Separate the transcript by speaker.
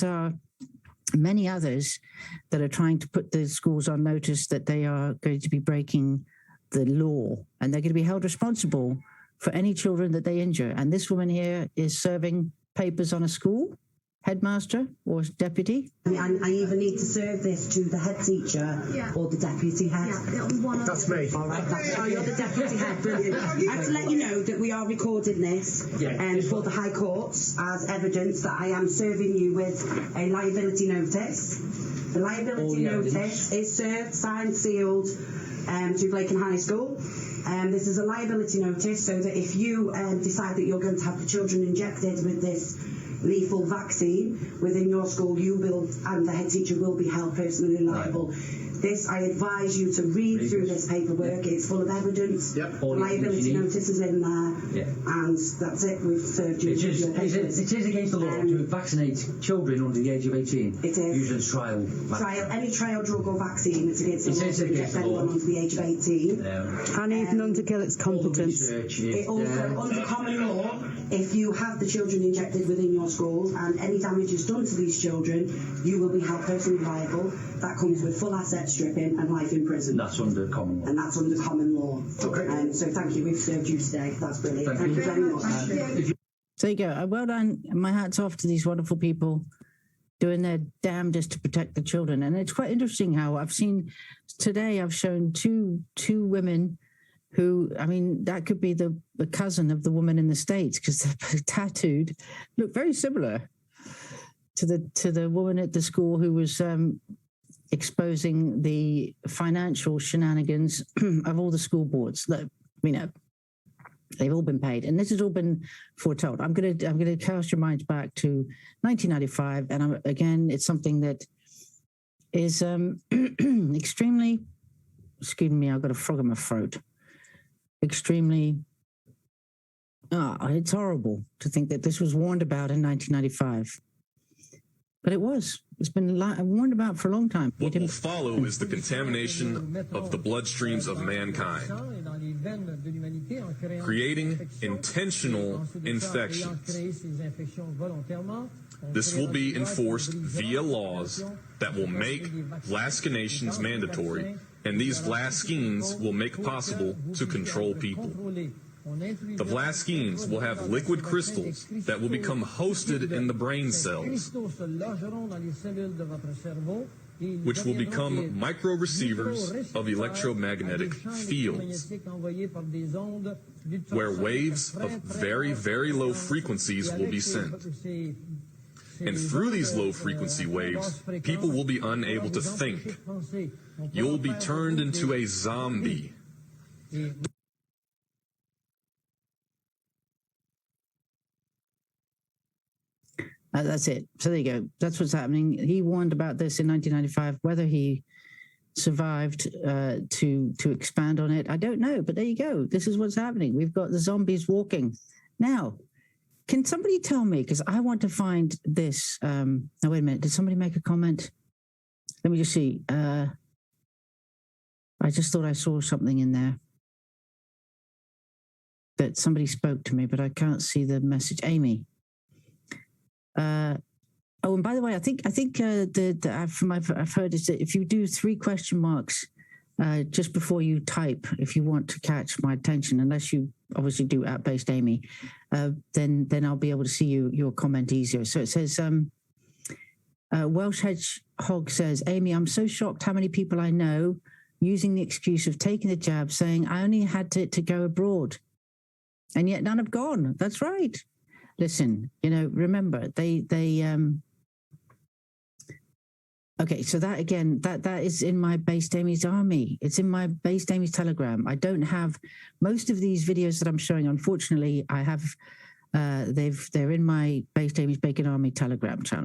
Speaker 1: are many others that are trying to put the schools on notice that they are going to be breaking the law, and they're going to be held responsible for any children that they injure. And this woman here is serving papers on a school headmaster or deputy.
Speaker 2: I either need to serve this to the head teacher or the deputy head.
Speaker 3: That's me.
Speaker 2: All right, you're the deputy head. Brilliant. I have to let you know that we are recording this for the High Courts as evidence that I am serving you with a liability notice. The liability notice is served, signed, sealed to Blaken High School. This is a liability notice so that if you decide that you're going to have the children injected with this lethal vaccine within your school, you will, and the head teacher will be held personally liable. This, I advise you to read through this paperwork. It's full of evidence. The liability notice is in there, and that's it. We've served you.
Speaker 4: It is against the law to vaccinate children under the age of 18.
Speaker 2: It is.
Speaker 4: Using
Speaker 2: Any trial drug or vaccine is against the law to inject anyone under the age of 18.
Speaker 5: And even under Gillett's competence.
Speaker 2: It also, under common law, if you have the children injected within your school and any damage is done to these children, you will be held personally liable. That comes with full asset stripping and life in prison.
Speaker 4: That's under common law.
Speaker 2: And that's under common law.
Speaker 3: Okay.
Speaker 2: So thank you. We've served you today. That's brilliant. Thank you very much.
Speaker 1: There you go. Well done. My hat's off to these wonderful people doing their damnedest to protect the children. And it's quite interesting how I've seen today, I've shown two women who, I mean, that could be the cousin of the woman in the States because they're tattooed, look very similar to the woman at the school who was exposing the financial shenanigans of all the school boards. That, you know, they've all been paid, and this has all been foretold. I'm going to cast your minds back to 1995, and again, it's something that is extremely. Excuse me, I've got a frog in my throat. Extremely. It's horrible to think that this was warned about in 1995. But it was. It's been warned about for a long time.
Speaker 6: What will follow is the contamination of the bloodstreams of mankind, creating intentional infections. This will be enforced via laws that will make vaccinations mandatory, and these vaccines will make possible to control people. The vaccines will have liquid crystals that will become hosted in the brain cells, which will become micro receivers of electromagnetic fields, where waves of very, very low frequencies will be sent. And through these low frequency waves, people will be unable to think. You'll be turned into a zombie.
Speaker 1: That's it. So there you go. That's what's happening. He warned about this in 1995. Whether he survived to expand on it, I don't know. But there you go. This is what's happening. We've got the zombies walking. Now, can somebody tell me, because I want to find this. Now, wait a minute. Did somebody make a comment? Let me just see. I just thought I saw something in there that somebody spoke to me, but I can't see the message. Amy. And by the way, I think I've heard is that if you do 3 question marks just before you type, if you want to catch my attention, unless you obviously do @based Amy, then I'll be able to see your comment easier. So it says, Welsh Hedgehog says, Amy, I'm so shocked how many people I know using the excuse of taking the jab, saying I only had to go abroad, and yet none have gone. That's right. Listen, remember, okay, so that again, that is in my Based Amy's army. It's in my Based Amy's Telegram. I don't have most of these videos that I'm showing. Unfortunately, I have, they're in my Based Amy's Bacon Army Telegram channel.